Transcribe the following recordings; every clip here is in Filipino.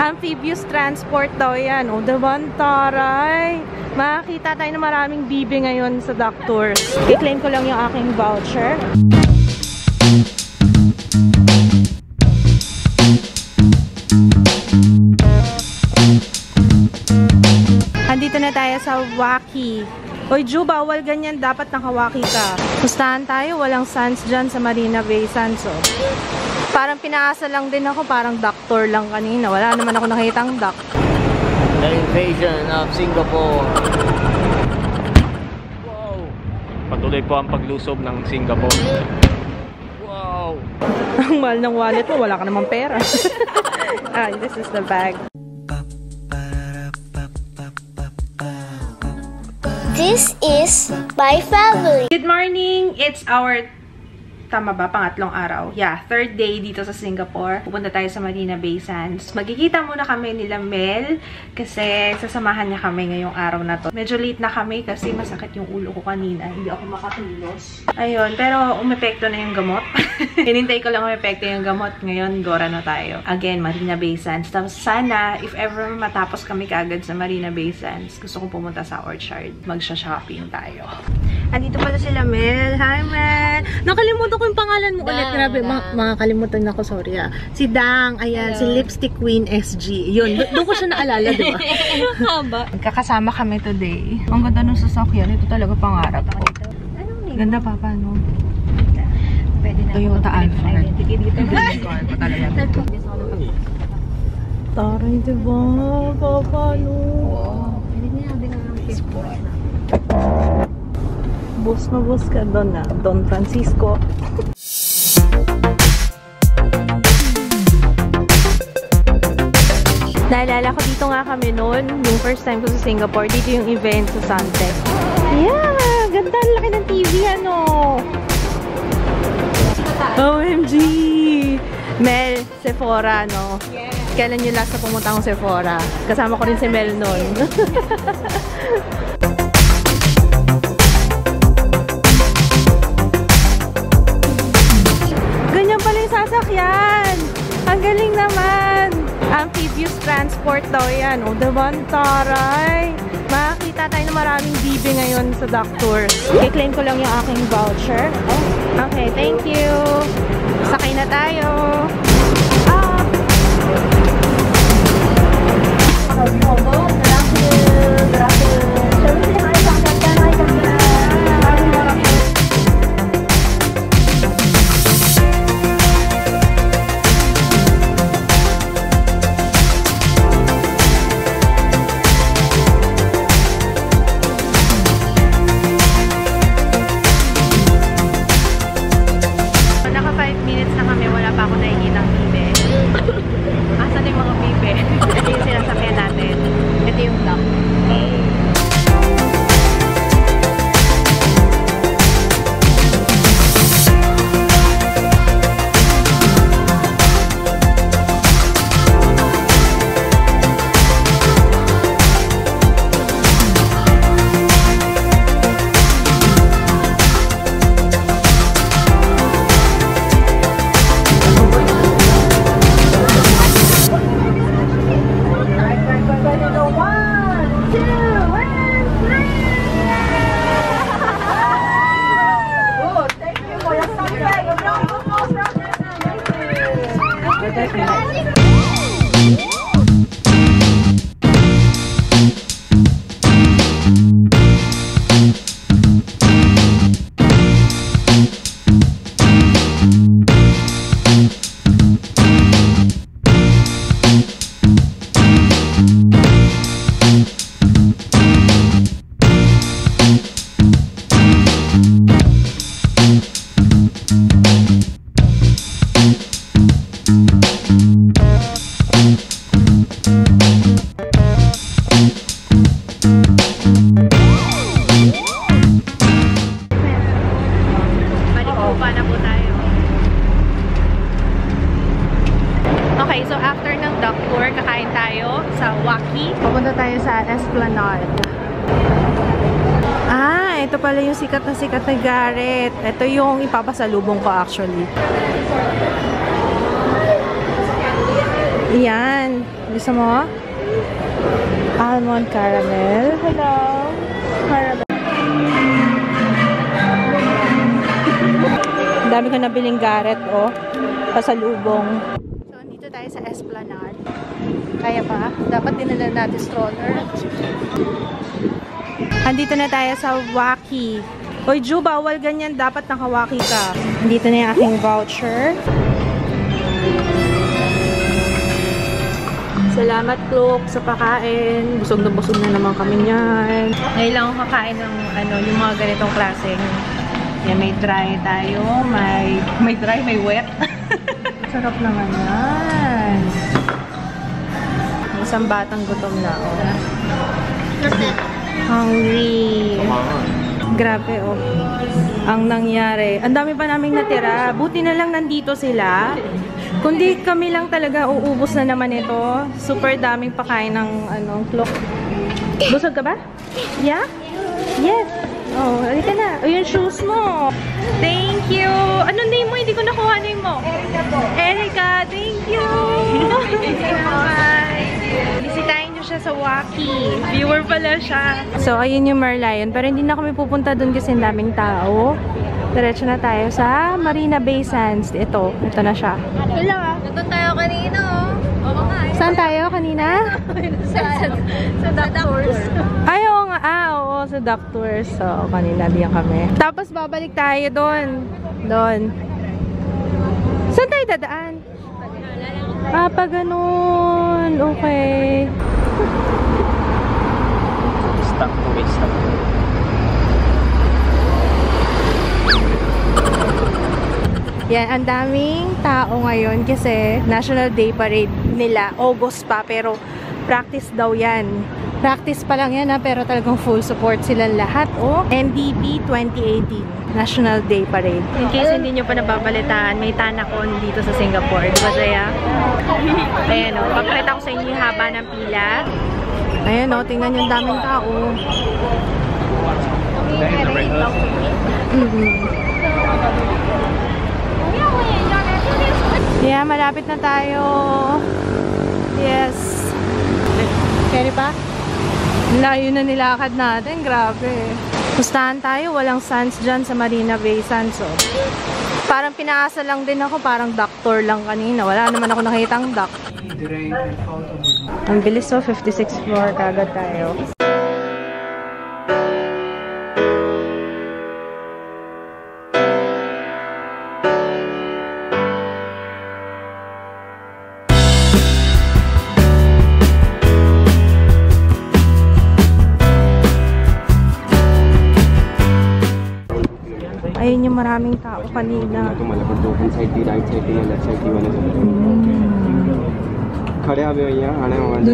Amphibious transport daw yan. O, diba? Taray! Makakita tayo ng maraming bibe ngayon sa duck tour. I-claim ko lang yung aking voucher. Andito na tayo sa Waki. Oy, Ju, bawal ganyan. Dapat nakawaki ka. Pustahan tayo. Walang sands dyan sa Marina Bay Sands. Oh. Parang pinaasa lang din ako. Parang duck tour lang kanina. Wala naman ako nakitang duck. The invasion of Singapore. Wow! Patuloy po ang paglusob ng Singapore. Wow! Ang mahal ng wallet mo. Wala ka namang pera. Ah, this is the bag. This is my family. Good morning! It's our, tama ba, pangatlong araw? Yeah, third day dito sa Singapore. Pupunta tayo sa Marina Bay Sands. Magkikita muna kami nila Mel kasi sasamahan niya kami ngayong araw na to. Medyo late na kami kasi masakit yung ulo ko kanina. Hindi ako makakilos. Ayun, pero umepekto na yung gamot. Hinintay ko lang umepekto yung gamot. Ngayon, gora na tayo. Again, Marina Bay Sands. Tapos sana, if ever matapos kami kaagad sa Marina Bay Sands, gusto kong pumunta sa Orchard. Magsha-shopping tayo. Andito pala sila Mel. Hi, Mel! Nakalimutan ko yung pangalan mo ulit. Grabe, makakalimutan ako, sorry ah. Si Dang, ayan, si Lipstick Queen SG. Yun, doon ko siya naalala, diba? Haba. Magkakasama kami today. Ang ganda ng sasakyan. Ito talaga pangarap ko. Ganda pa, paano? Toyota Alphard. Taray, diba? Paano? Bus na bus ka doon na. Don Francisco. Naalala ko dito nga kami noon. Yung first time ko sa Singapore. Dito yung event sa Suntec. Yeah! Ganda. Laki ng TV, ano? OMG! Mel, Sephora, no? Yeah. Kailan yung last na pumunta akong Sephora? Kasama ko rin si Mel noon. Sasakyan! Ang galing naman! Amphibious transport daw yan. O, diba? Taray! Makakita tayo ng maraming bibe ngayon sa duck tour. I-claim ko lang yung aking voucher. Okay, thank you! Sakay na tayo! Okay, so after ng duck tour, kakain tayo sa Waki. Pupunta tayo sa Esplanade. Ah, ito pala yung sikat na Garrett. Ito yung ipapasalubong ko actually. Yan. Gusto mo? Almond caramel. Hello. Caramel. Ang dami ko nabiling garet, oh. Pasalubong. So, dito tayo sa Esplanade. Kaya pa? Dapat dinala natin stroller. Andito na tayo sa Wacky. Hoy, Ju, bawal ganyan. Dapat nakawaki ka. Andito na yung aking voucher. Salamat, Cloak, sa pakain. Busog na naman kami niyan. Ngayon lang ako kakain ng yung mga ganitong klaseng. Yan, may dry tayo. May dry, may wet. Sarap naman yan. Isang batang gutom na, oh. Hungry. Grabe, oh. Ang nangyari. Ang dami pa naming natira. Buti na lang nandito sila. Kundi kami lang talaga, uubos na naman ito. Super daming pakain ng Cloak. Busog ka ba? Yeah? Yes. Oh, halika na. O, yung shoes mo. Thank you. Ano name mo? Hindi ko nakuha name mo. Erica po. Erica, thank you. Bye. Bisitahin nyo siya sa Wacky. Viewer pala siya. So, ayun yung Merlion. Pero hindi na kami pupunta dun kasi ang daming tao. Diretso na tayo sa Marina Bay Sands. Ito na siya. Hello. Nandun tayo kanina, oh. Oo nga. Saan tayo kanina? Sa doctors. Ay, oo nga. Oo, sa doctors. So, kanina diyan kami. Tapos, babalik tayo doon. Saan tayo dadaan? Pa ganun. Okay. Stop. Yan, ang daming tao ngayon kasi National Day Parade nila. August pa, pero practice daw yan. Practice pa lang yan, ha, pero talagang full support silang lahat. Oh, NDP 2018 National Day Parade. In case hindi nyo pa nababalitaan, may Tanacon dito sa Singapore. Di ba, Jaya? Ayan, oh. Papakita ko sa inyo yung haba ng pila. Ayan, oh. Tingnan yung daming tao. Yeah, malapit na tayo. Yes. Kaya pa? Layo na nilakad natin. Grabe. Pustahan tayo. Walang sands dyan sa Marina Bay Sands. Oh. Parang pinaasa lang din ako. Parang doctor lang kanina. Wala naman ako nakitang doc. Ang bilis, oh. 56th floor. Kagad tayo. Ayun yung maraming tao kanina. Doon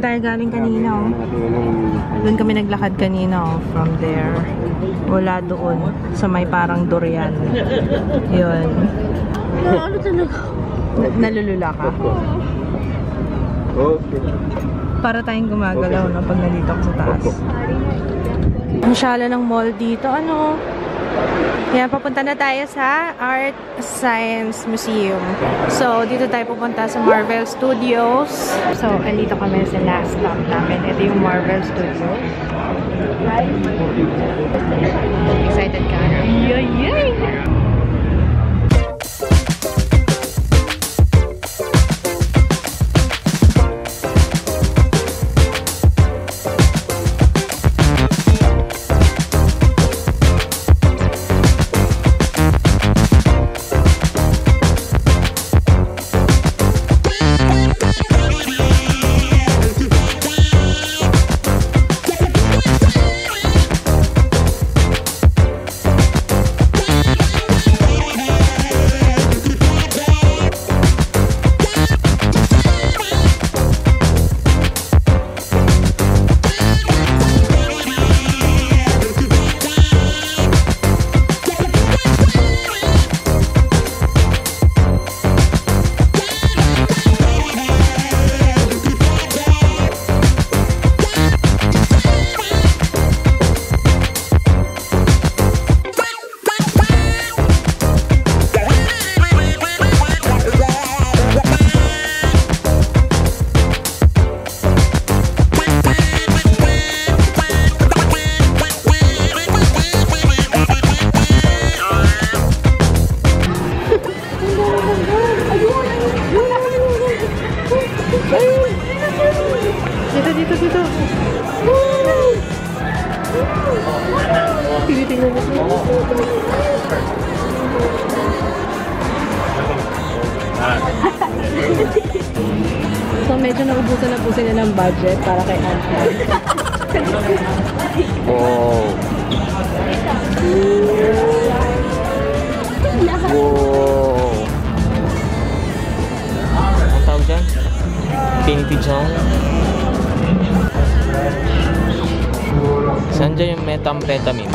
tayo galing kanina, oh. Doon kami naglakad kanina, oh. From there. Wala doon. Sa may parang durian. Yun. Ano talaga? Nalulula ka? Okay. Para tayong gumagalaw, no, pag nandito ako sa taas. Ang shala ng mall dito, ano? Yan, papunta na tayo sa Art Science Museum. So, dito tayo pupunta sa Marvel Studios. So, andito kami sa last stop namin. Ito yung Marvel Studios. Excited ka? Yay! Dito. Tingnan mo. So, medyo naubusan na po sila ng budget para kay Ant-Man. Wow. Ang tawag dyan? Pinky John? Saan dyan yung methamphetamine?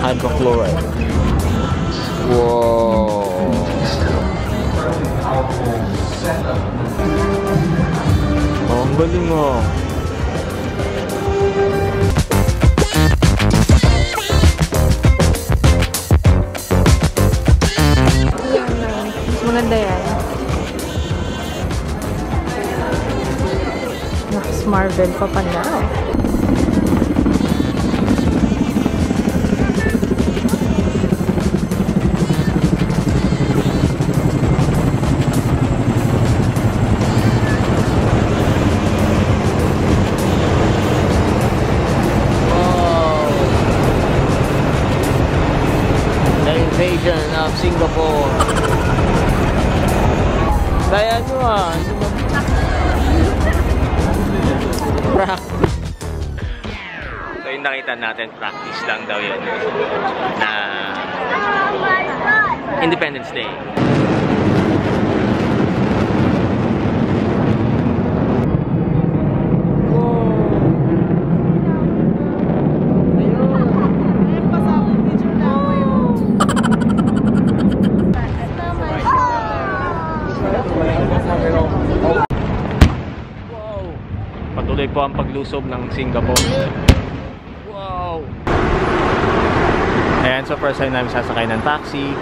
Hydrochloride. Wow. Oh, ang galing mo. Mas maganda yan. Mas Marvel pa pa na. Of Singapore. Kaya nyo So yung nakita natin, practice lang daw yun na Independence Day. Patuloy po ang paglusob ng Singapore. Wow! Ayan, so first time namin sasakay ng taxi.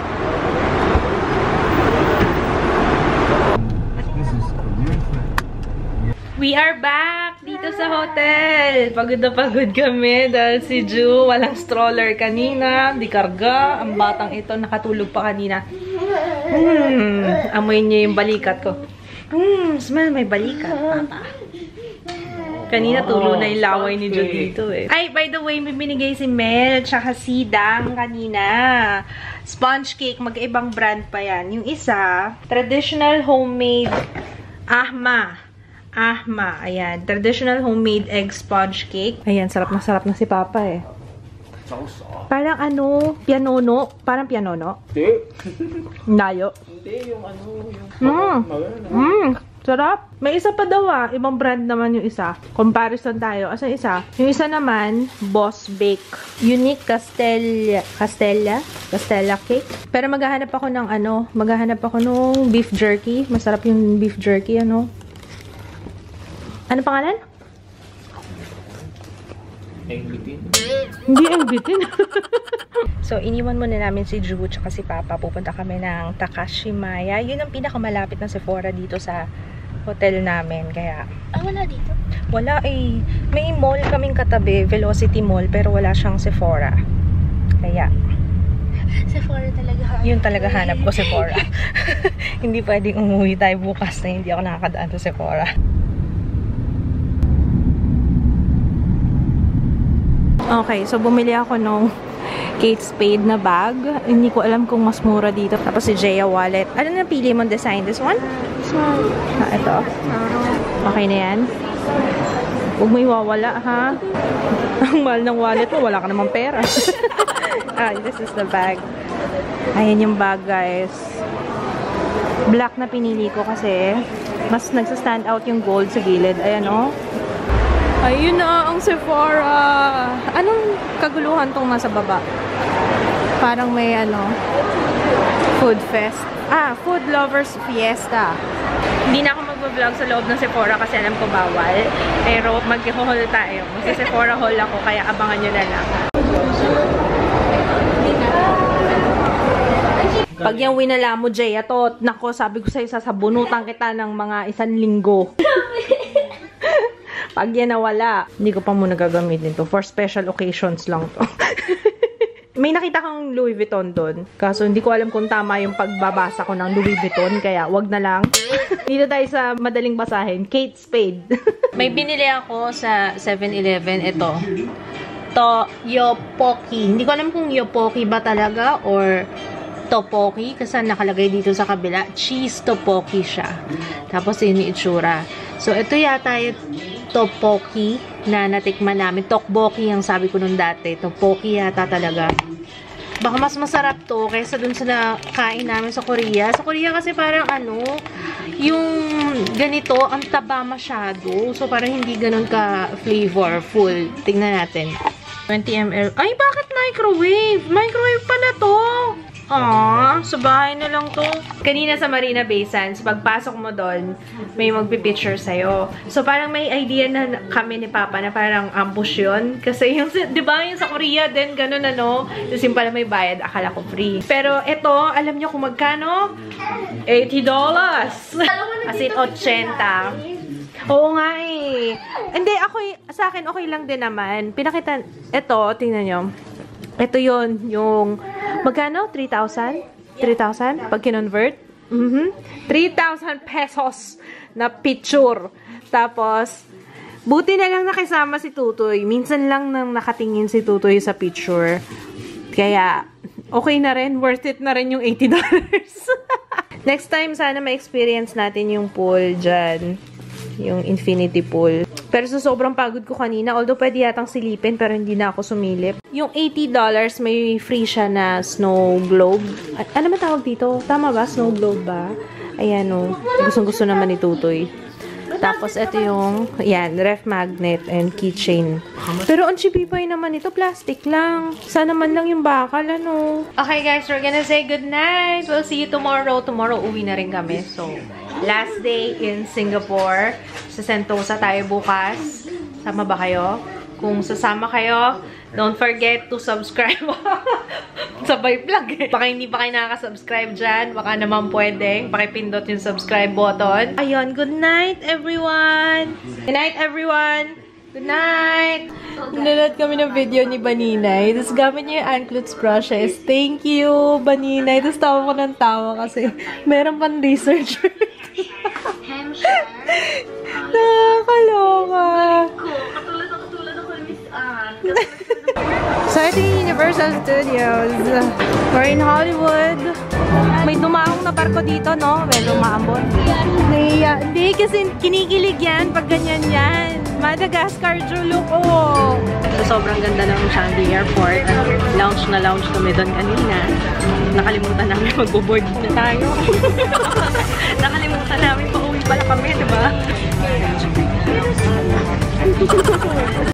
We are back dito sa hotel. Pagod na pagod kami dahil si Ju walang stroller kanina. Di karga. Ang batang ito nakatulog pa kanina. Amoy niya yung balikat ko. Smell may balikat, papa. Kanina tulo na yung laway ni Ju dito eh. Ay, by the way, may binigay si Mel tsaka si Dang kanina. Sponge cake, mag-ibang brand pa yan. Yung isa, traditional homemade Ahma. Ayan. Traditional homemade egg sponge cake. Ayan, sarap na si Papa eh. Parang ano, pianono. Parang pianono. Hindi. Layo. Hindi, yung yung sarap. May isa pa daw ibang brand naman yung isa. Comparison tayo. Asan isa? Yung isa naman, Boss Bake. Unique Castella cake. Pero maghahanap ako ng maghahanap ako ng beef jerky. Masarap yung beef jerky, Ano pangalan? Engbitin. Hindi engbitin. So, iniwan muna namin si Ju tsaka si Papa. Pupunta kami ng Takashimaya. Yun ang pinakamalapit na Sephora dito sa hotel namin. Kaya... wala dito? Wala eh. May mall kaming katabi, Velocity Mall, pero wala siyang Sephora. Kaya... Sephora talaga. Yun talaga hanap ko, Sephora. Hindi pwedeng umuwi tayo bukas na hindi ako nakakadaan sa Sephora. Okay, so bumili ako nung Kate Spade na bag. Hindi ko alam kung mas mura dito. Tapos si Jaya wallet. Ano na pili mong design? This one? Ito. Okay na yan. Huwag mo iwawala, ha? Ang mahal ng wallet mo, wala ka namang pera. This is the bag. Ayan yung bag, guys. Black na pinili ko kasi mas nagsa-stand out yung gold sa gilid. Ayan, Ayun na ang Sephora. Anong kaguluhan tong nasa baba? Parang may food fest. Food lovers fiesta. Hindi na ako mag-vlog sa loob ng Sephora kasi alam ko bawal. Pero mag-haul tayo. Sa Sephora haul ako kaya abangan nyo na lang. Pag yung winala mo, Jay, nako, sabi ko sa'yo, sasabunutan kita ng mga 1 linggo. Pag yan nawala, hindi ko pa muna gagamitin to. For special occasions lang to. May nakita kang Louis Vuitton doon. Kaso hindi ko alam kung tama yung pagbabasa ko ng Louis Vuitton. Kaya wag na lang. Dito tayo sa madaling basahin. Kate Spade. May binili ako sa 7-Eleven. Ito. Yopoki. Hindi ko alam kung Yopoki ba talaga or Topoki. Kasi nakalagay dito sa kabila. Cheese Topoki siya. Tapos yun yung itsura. So, ito yata yung Topoki na natikman namin. Tokboki ang sabi ko nung dati. Topoki yata talaga. Baka mas masarap to kaysa dun sa nakain namin sa Korea. Sa Korea kasi parang yung ganito, ang taba masyado. So parang hindi ganun ka flavorful. Tingnan natin. 20 ml. Ay, bakit microwave? Microwave pala to. Sa bahay na lang to. Kanina sa Marina Bay Sands, pagpasok mo doon, may magpipicture sa'yo. So, parang may idea na kami ni Papa na parang ambush yun. Kasi yung, di ba, yung sa Korea din, ganun Yung pala may bayad, akala ko free. Pero ito, alam nyo kung magkano? $80. As in, 80. Oo nga eh. Hindi, sa akin, okay lang din naman. Pinakita, ito, tingnan nyo. Ito yun, yung, magkano? 3,000? 3,000? Pag kinonvert? 3,000 pesos na picture. Tapos, buti na lang nakisama si Tutoy. Minsan lang nang nakatingin si Tutoy sa picture. Kaya, okay na rin. Worth it na rin yung $80. Next time, sana ma-experience natin yung pool dyan. Yung infinity pool. Pero sa sobrang pagod ko kanina, although pwede yatang silipin, pero hindi na ako sumilip. Yung $80, may free siya na snow globe. Ano man tawag dito? Tama ba? Snow globe ba? Ayan o. Gustong-gusto naman ni Tutoy. Tapos, ito yung, yan, ref magnet and keychain. Pero ang chipipay naman ito, plastic lang. Sana man lang yung bakal, Okay guys, we're gonna say good night. We'll see you tomorrow. Tomorrow, uwi na rin kami. So, last day in Singapore. Sa Sentosa tayo bukas. Sama ba kayo? Kung sasama kayo, don't forget to subscribe. Sabay vlog eh. Baka hindi pa kayo nakaka-subscribe dyan. Baka naman pwedeng pakipindot yung subscribe button. Ayun, good night everyone! Good night everyone! Good night! Nanonood kami ng video ni Baninay. Tapos gamit niya yung Anclutz brushes. Thank you, Baninay. Tapos tawa ko ng tawa kasi meron pang researcher. Nakakaloka. Katulad ako ni Miss Anne. So, ito yung Universal Studios. We're in Hollywood. May dumaong na barko dito, no? May lumaambon. Hindi, kasi kinikilig yan pag ganyan yan. Madagascar, Julu ko. Sobrang ganda ng Changi Airport. Lounge na lounge kami doon kanina. Nakalimutan namin magbo-board na tayo. Nakalimutan namin